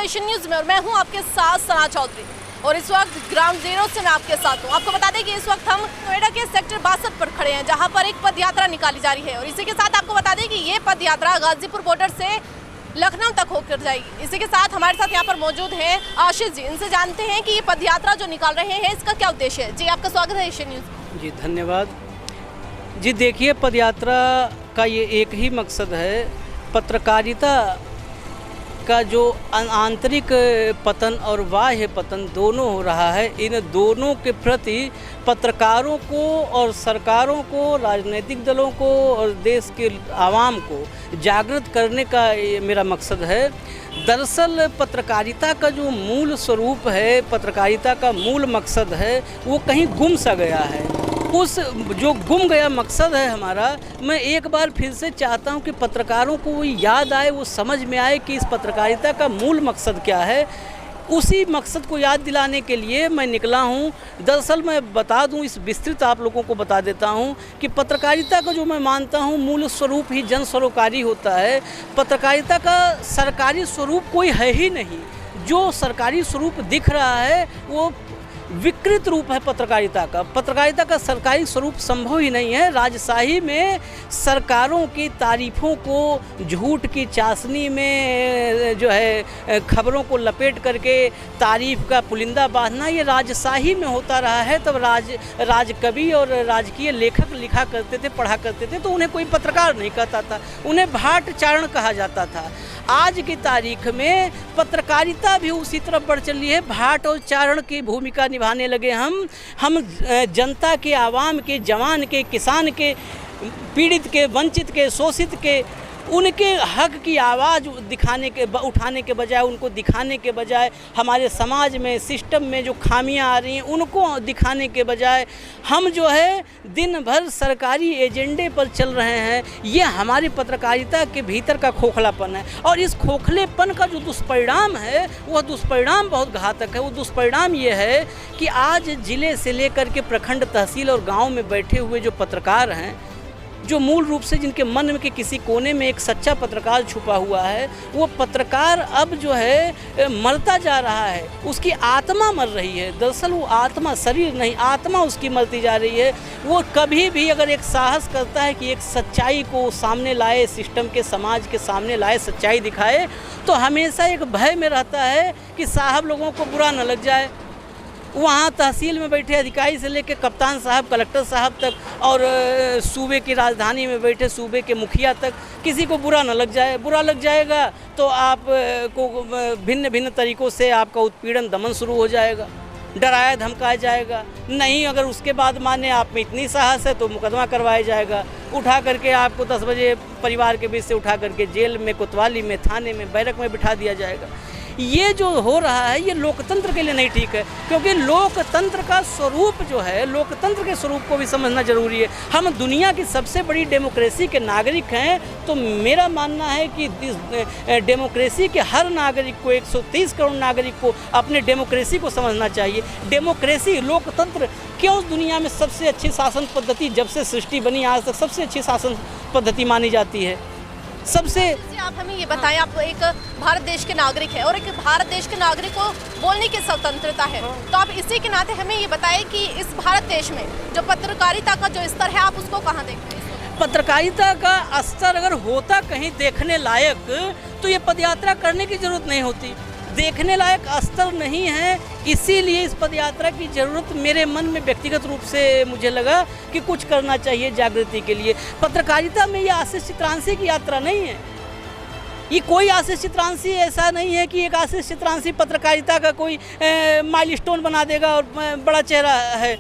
Asian news में और मैं हूं आपके साथ सना चौधरी। और इस वक्त ग्राउंड जीरो से मैं आपके साथ हूं। आपको बता दें कि इस वक्त हम नोएडा के सेक्टर 62 पर खड़े हैं, जहां पर एक पद यात्रा निकाली जा रही है। और इसी के साथ आपको बता दें कि ये पद यात्रा गाजीपुर बॉर्डर से लखनऊ तक होकर जाएगी। इसी के साथ हमारे साथ यहाँ पर मौजूद हैं आशीष जी। इनसे जानते हैं कि ये पद यात्रा जो निकाल रहे हैं इसका क्या उद्देश्य है। जी आपका स्वागत है एशियन न्यूज। जी धन्यवाद। जी देखिए, पदयात्रा का ये एक ही मकसद है, पत्रकारिता का जो आंतरिक पतन और बाह्य पतन दोनों हो रहा है, इन दोनों के प्रति पत्रकारों को और सरकारों को, राजनीतिक दलों को और देश के आवाम को जागृत करने का ये मेरा मकसद है। दरअसल पत्रकारिता का जो मूल स्वरूप है, पत्रकारिता का मूल मकसद है, वो कहीं गुम सा गया है। उस जो गुम गया मकसद है हमारा, मैं एक बार फिर से चाहता हूं कि पत्रकारों को वो याद आए, वो समझ में आए कि इस पत्रकारिता का मूल मकसद क्या है। उसी मकसद को याद दिलाने के लिए मैं निकला हूं। दरअसल मैं बता दूं, इस विस्तृत आप लोगों को बता देता हूं कि पत्रकारिता का जो मैं मानता हूं मूल स्वरूप ही जन सरोकारी होता है। पत्रकारिता का सरकारी स्वरूप कोई है ही नहीं। जो सरकारी स्वरूप दिख रहा है वो विकृत रूप है पत्रकारिता का। पत्रकारिता का सरकारी स्वरूप संभव ही नहीं है। राजशाही में सरकारों की तारीफ़ों को झूठ की चाशनी में जो है खबरों को लपेट करके तारीफ़ का पुलिंदा बांधना, ये राजशाही में होता रहा है। तब राजकवि और राजकीय लेखक लिखा करते थे, पढ़ा करते थे, तो उन्हें कोई पत्रकार नहीं कहता था, उन्हें भाट चारण कहा जाता था। आज की तारीख में पत्रकारिता भी उसी तरफ बढ़ चली है। भाट और चारण की भूमिका निभाने लगे हम जनता के, आवाम के, जवान के, किसान के, पीड़ित के, वंचित के, शोषित के, उनके हक की आवाज़ उठाने के बजाय, उनको दिखाने के बजाय, हमारे समाज में, सिस्टम में जो खामियां आ रही हैं उनको दिखाने के बजाय हम जो है दिन भर सरकारी एजेंडे पर चल रहे हैं। ये हमारी पत्रकारिता के भीतर का खोखलापन है। और इस खोखलेपन का जो दुष्परिणाम है, वह दुष्परिणाम बहुत घातक है। वो दुष्परिणाम ये है कि आज जिले से लेकर के प्रखंड, तहसील और गाँव में बैठे हुए जो पत्रकार हैं, जो मूल रूप से जिनके मन में के किसी कोने में एक सच्चा पत्रकार छुपा हुआ है, वो पत्रकार अब जो है मरता जा रहा है। उसकी आत्मा मर रही है। दरअसल वो आत्मा, शरीर नहीं, आत्मा उसकी मरती जा रही है। वो कभी भी अगर एक साहस करता है कि एक सच्चाई को सामने लाए, सिस्टम के, समाज के सामने लाए, सच्चाई दिखाए, तो हमेशा एक भय में रहता है कि साहब लोगों को बुरा न लग जाए। वहाँ तहसील में बैठे अधिकारी से लेकर कप्तान साहब, कलेक्टर साहब तक और सूबे की राजधानी में बैठे सूबे के मुखिया तक, किसी को बुरा न लग जाए। बुरा लग जाएगा तो आप को भिन्न भिन्न तरीक़ों से आपका उत्पीड़न, दमन शुरू हो जाएगा, डराया धमकाया जाएगा। नहीं, अगर उसके बाद माने आप में इतनी साहस है तो मुकदमा करवाया जाएगा। उठा करके आपको 10 बजे परिवार के बीच से उठा करके जेल में, कोतवाली में, थाने में, बैरक में बिठा दिया जाएगा। ये जो हो रहा है ये लोकतंत्र के लिए नहीं ठीक है, क्योंकि लोकतंत्र का स्वरूप जो है, लोकतंत्र के स्वरूप को भी समझना जरूरी है। हम दुनिया की सबसे बड़ी डेमोक्रेसी के नागरिक हैं, तो मेरा मानना है कि डेमोक्रेसी के हर नागरिक को, 130 करोड़ नागरिक को अपने डेमोक्रेसी को समझना चाहिए। डेमोक्रेसी, लोकतंत्र क्यों दुनिया में सबसे अच्छी शासन पद्धति, जब से सृष्टि बनी आज तक सबसे अच्छी शासन पद्धति मानी जाती है। सबसे आप हमें ये बताएं, आप एक भारत देश के नागरिक हैं और एक भारत देश के नागरिक को बोलने की स्वतंत्रता है, तो आप इसी के नाते हमें ये बताएं कि इस भारत देश में जो पत्रकारिता का जो स्तर है, आप उसको कहाँ देखते हैं? पत्रकारिता का स्तर अगर होता कहीं देखने लायक, तो ये पदयात्रा करने की जरूरत नहीं होती। देखने लायक स्तर नहीं है, इसीलिए इस पदयात्रा की ज़रूरत मेरे मन में व्यक्तिगत रूप से मुझे लगा कि कुछ करना चाहिए जागृति के लिए। पत्रकारिता में ये आशीष चित्रांशी की यात्रा नहीं है। ये कोई आशीष चित्रांशी ऐसा नहीं है कि एक आशीष चित्रांशी पत्रकारिता का कोई माइलस्टोन बना देगा और बड़ा चेहरा है।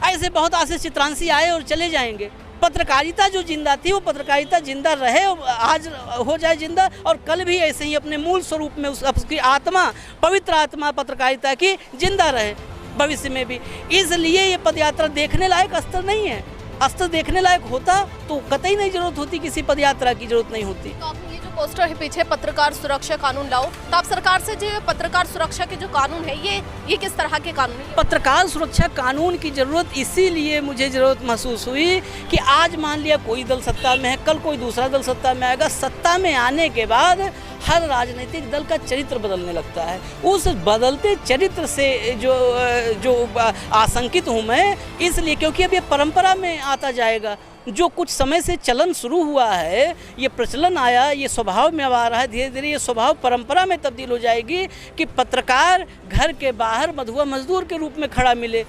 ऐसे बहुत आशीष चित्रांशी आए और चले जाएंगे। पत्रकारिता जो जिंदा थी वो पत्रकारिता जिंदा रहे, आज हो जाए जिंदा, और कल भी ऐसे ही अपने मूल स्वरूप में उसकी आत्मा, पवित्र आत्मा पत्रकारिता की जिंदा रहे भविष्य में भी। इसलिए ये पदयात्रा देखने लायक स्तर नहीं है। स्तर देखने लायक होता तो कतई नहीं जरूरत होती, किसी पदयात्रा की जरूरत नहीं होती। तो आप ये जो पोस्टर है पीछे, पत्रकार सुरक्षा कानून लाओ। तो आप सरकार से जो पत्रकार सुरक्षा के जो कानून है ये किस तरह के कानून है? पत्रकार सुरक्षा कानून की ज़रूरत इसीलिए मुझे ज़रूरत महसूस हुई कि आज मान लिया कोई दल सत्ता में है, कल कोई दूसरा दल सत्ता में आएगा। सत्ता में आने के बाद हर राजनीतिक दल का चरित्र बदलने लगता है। उस बदलते चरित्र से जो आशंकित हूँ मैं, इसलिए क्योंकि अब ये परंपरा में आता जाएगा। जो कुछ समय से चलन शुरू हुआ है, ये प्रचलन आया, ये स्वभाव में अब आ रहा है, धीरे धीरे ये स्वभाव परंपरा में तब्दील हो जाएगी कि पत्रकार घर के बाहर मधुआ मजदूर के रूप में खड़ा मिले।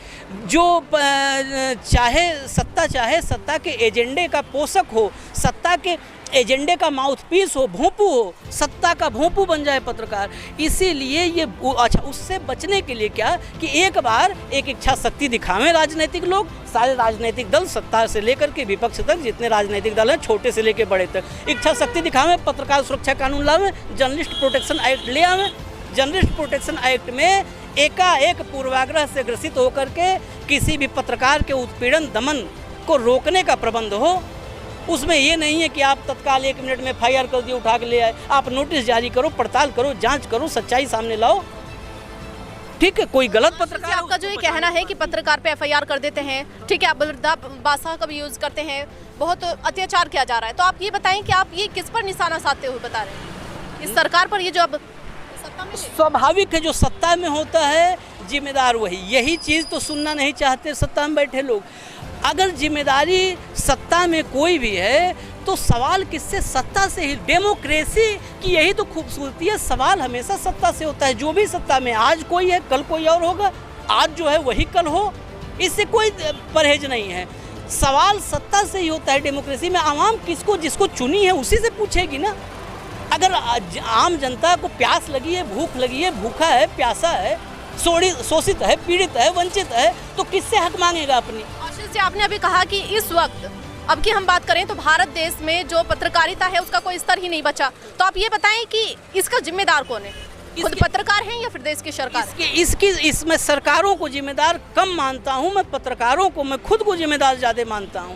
जो चाहे सत्ता के एजेंडे का पोषक हो, सत्ता के एजेंडे का माउथपीस हो, भोंपू हो, सत्ता का भोंपू बन जाए पत्रकार। इसीलिए ये अच्छा, उससे बचने के लिए क्या कि एक बार एक इच्छा शक्ति दिखावें राजनीतिक लोग, सारे राजनीतिक दल, सत्ता से लेकर के विपक्ष तक जितने राजनीतिक दल हैं, छोटे से लेकर बड़े तक, इच्छा शक्ति दिखावें, पत्रकार सुरक्षा कानून लावें, जर्नलिस्ट प्रोटेक्शन एक्ट ले आवें। जर्नलिस्ट प्रोटेक्शन एक्ट में एकाएक पूर्वाग्रह से ग्रसित होकर के किसी भी पत्रकार के उत्पीड़न दमन को रोकने का प्रबंध हो। उसमें ये नहीं है कि आप तत्काल 1 मिनट में FIR कर दिए, उठा के ले आए। आप नोटिस जारी करो, पड़ताल करो, जांच करो, सच्चाई सामने लाओ। ठीक है, कोई गलत पत्रकार, आपका जो ये कहना है कि पत्रकार पे FIR कर देते हैं, ठीक है, आप वृद्धा भाषा का भी यूज करते हैं, बहुत अत्याचार किया जा रहा है, तो आप ये बताएं कि आप ये किस पर निशाना साधते हुए बता रहे हैं? इस सरकार पर, ये जो अब सत्ता में, स्वाभाविक है, जो सत्ता में होता है जिम्मेदार वही। यही चीज़ तो सुनना नहीं चाहते सत्ता में बैठे लोग। अगर जिम्मेदारी सत्ता में कोई भी है तो सवाल किससे? सत्ता से ही। डेमोक्रेसी की यही तो खूबसूरती है, सवाल हमेशा सत्ता से होता है। जो भी सत्ता में, आज कोई है कल कोई और होगा, आज जो है वही कल हो, इससे कोई परहेज नहीं है। सवाल सत्ता से ही होता है डेमोक्रेसी में। आवाम किसको, जिसको चुनी है उसी से पूछेगी ना। अगर आम जनता को प्यास लगी है, भूख लगी है, भूखा है, प्यासा है, शोषित है, पीड़ित है, वंचित है, तो किससे हक मांगेगा अपनी? आशीष जी, आपने अभी कहा कि इस वक्त, अब की हम बात करें तो भारत देश में जो पत्रकारिता है उसका कोई स्तर ही नहीं बचा, तो आप ये बताएं कि इसका जिम्मेदार कौन है? खुद पत्रकार हैं या फिर देश की सरकार? इसमें सरकारों को जिम्मेदार कम मानता हूं मैं, पत्रकारों को मैं खुद को जिम्मेदार ज़्यादा मानता हूं।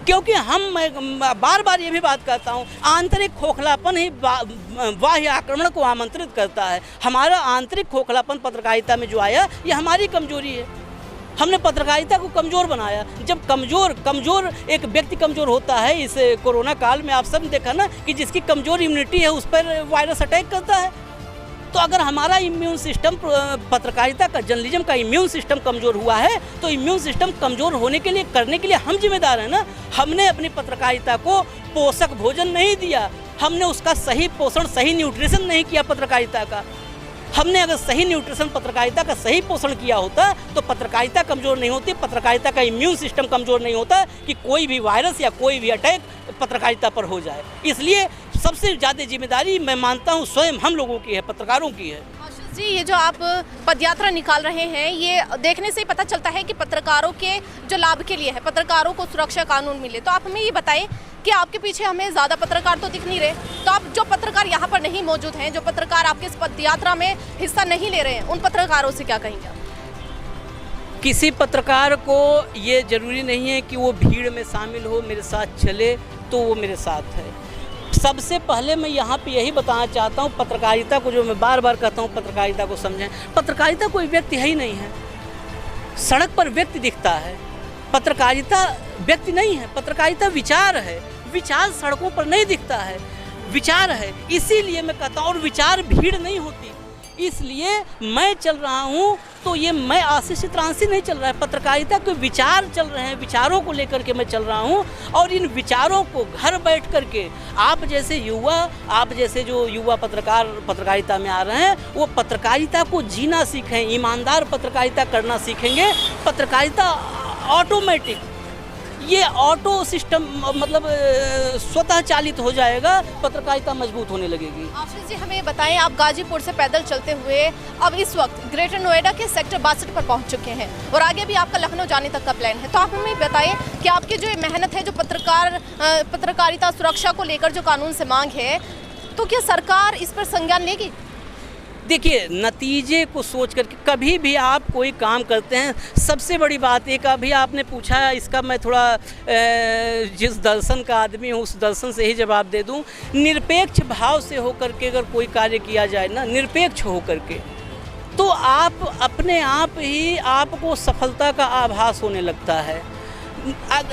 क्योंकि मैं बार बार ये भी बात करता हूँ, आंतरिक खोखलापन ही बाह्य आक्रमण को आमंत्रित करता है। हमारा आंतरिक खोखलापन पत्रकारिता में जो आया, ये हमारी कमजोरी है। हमने पत्रकारिता को कमज़ोर बनाया। जब कमज़ोर एक व्यक्ति कमज़ोर होता है, इस कोरोना काल में आप सब ने देखा ना कि जिसकी कमज़ोर इम्यूनिटी है उस पर वायरस अटैक करता है। तो अगर हमारा इम्यून सिस्टम, पत्रकारिता का, जर्नलिज्म का इम्यून सिस्टम कमज़ोर हुआ है, तो इम्यून सिस्टम कमज़ोर होने के लिए, करने के लिए हम जिम्मेदार हैं ना। हमने अपनी पत्रकारिता को पोषक भोजन नहीं दिया, हमने उसका सही पोषण, सही न्यूट्रिशन नहीं किया पत्रकारिता का। हमने अगर सही न्यूट्रिशन पत्रकारिता का सही पोषण किया होता तो पत्रकारिता कमज़ोर नहीं होती, पत्रकारिता का इम्यून सिस्टम कमज़ोर नहीं होता कि कोई भी वायरस या कोई भी अटैक पत्रकारिता पर हो जाए। इसलिए सबसे ज़्यादा जिम्मेदारी मैं मानता हूँ स्वयं हम लोगों की है, पत्रकारों की है। आशीष जी, ये जो आप पदयात्रा निकाल रहे हैं, ये देखने से ही पता चलता है कि पत्रकारों के जो लाभ के लिए है, पत्रकारों को सुरक्षा कानून मिले। तो आप हमें ये बताएं कि आपके पीछे हमें ज़्यादा पत्रकार तो दिख नहीं रहे, तो आप जो पत्रकार यहाँ पर नहीं मौजूद हैं, जो पत्रकार आपके इस पदयात्रा में हिस्सा नहीं ले रहे हैं, उन पत्रकारों से क्या कहेंगे? किसी पत्रकार को ये ज़रूरी नहीं है कि वो भीड़ में शामिल हो, मेरे साथ चले तो वो मेरे साथ है। सबसे पहले मैं यहाँ पे यही बताना चाहता हूँ, पत्रकारिता को, जो मैं बार बार कहता हूँ, पत्रकारिता को समझें। पत्रकारिता कोई व्यक्ति है ही नहीं है। सड़क पर व्यक्ति दिखता है, पत्रकारिता व्यक्ति नहीं है, पत्रकारिता विचार है। विचार सड़कों पर नहीं दिखता है, विचार है। इसीलिए मैं कहता हूँ, और विचार भीड़ नहीं होती। इसलिए मैं चल रहा हूँ तो ये मैं आशीष चित्रांशी नहीं चल रहा है, पत्रकारिता के विचार चल रहे हैं, विचारों को लेकर के मैं चल रहा हूँ। और इन विचारों को घर बैठ कर के आप जैसे युवा, आप जैसे जो युवा पत्रकार पत्रकारिता में आ रहे हैं, वो पत्रकारिता को जीना सीखें, ईमानदार पत्रकारिता करना सीखेंगे। पत्रकारिता ऑटोमेटिक, ये ऑटो सिस्टम, मतलब स्वतः चालित हो जाएगा, पत्रकारिता मजबूत होने लगेगी। आशीष जी, हमें बताएं, आप गाजीपुर से पैदल चलते हुए अब इस वक्त ग्रेटर नोएडा के सेक्टर 62 पर पहुंच चुके हैं और आगे भी आपका लखनऊ जाने तक का प्लान है। तो आप हमें बताएं कि आपकी जो मेहनत है, जो पत्रकारिता सुरक्षा को लेकर जो कानून से मांग है, तो क्या सरकार इस पर संज्ञान लेगी? देखिए, नतीजे को सोच करके कभी भी आप कोई काम करते हैं, सबसे बड़ी बात एक अभी आपने पूछा, इसका मैं थोड़ा जिस दर्शन का आदमी हूँ उस दर्शन से ही जवाब दे दूँ। निरपेक्ष भाव से होकर के अगर कोई कार्य किया जाए ना, निरपेक्ष होकर के, तो आप अपने आप ही आपको सफलता का आभास होने लगता है।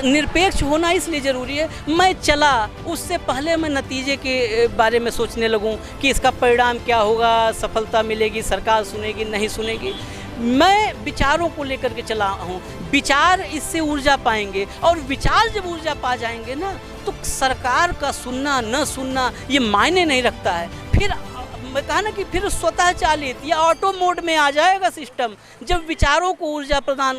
निरपेक्ष होना इसलिए ज़रूरी है, मैं चला उससे पहले मैं नतीजे के बारे में सोचने लगूं कि इसका परिणाम क्या होगा, सफलता मिलेगी, सरकार सुनेगी, नहीं सुनेगी। मैं विचारों को लेकर के चला हूँ, विचार इससे ऊर्जा पाएंगे, और विचार जब ऊर्जा पा जाएंगे ना, तो सरकार का सुनना न सुनना ये मायने नहीं रखता है। फिर मैं कहा ना कि फिर स्वतः चालित या ऑटो मोड में आ जाएगा सिस्टम। जब विचारों को ऊर्जा प्रदान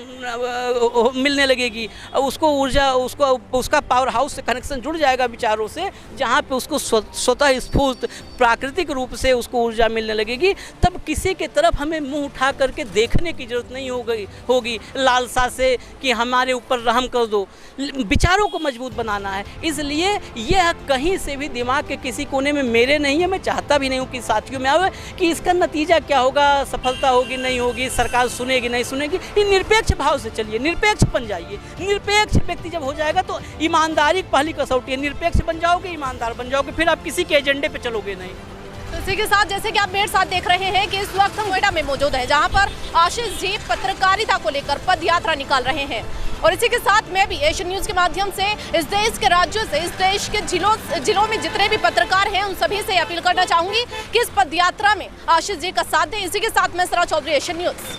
मिलने लगेगी, उसको ऊर्जा, उसका पावर हाउस से कनेक्शन जुड़ जाएगा विचारों से, जहाँ पे उसको स्वतः स्फूर्त प्राकृतिक रूप से उसको ऊर्जा मिलने लगेगी, तब किसी के तरफ हमें मुंह उठा करके देखने की जरूरत नहीं होगी लालसा से कि हमारे ऊपर रहम कर दो। विचारों को मजबूत बनाना है, इसलिए यह कहीं से भी दिमाग के किसी कोने में मेरे नहीं है, मैं चाहता भी नहीं हूँ कि साथियों में आवे कि इसका नतीजा क्या होगा, सफलता होगी नहीं होगी, सरकार सुनेगी नहीं सुनेगी। ये निरपेक्ष भाव से चलिए, निरपेक्ष बन जाइए। निरपेक्ष व्यक्ति जब हो जाएगा तो ईमानदारी पहली कसौटी है। निरपेक्ष बन जाओगे, ईमानदार बन जाओगे, फिर आप किसी के एजेंडे पे चलोगे नहीं। तो इसी के साथ जैसे कि आप मेरे साथ देख रहे हैं कि इस वक्त हम नोएडा में मौजूद हैं, जहां पर आशीष जी पत्रकारिता को लेकर पद यात्रा निकाल रहे हैं। और इसी के साथ मैं भी एशियन न्यूज़ के माध्यम से इस देश के राज्यों से, इस देश के जिलों में जितने भी पत्रकार हैं उन सभी से अपील करना चाहूंगी कि इस पद यात्रा में आशीष जी का साथ दें। इसी के साथ मैं सरा चौधरी, एशियन न्यूज़।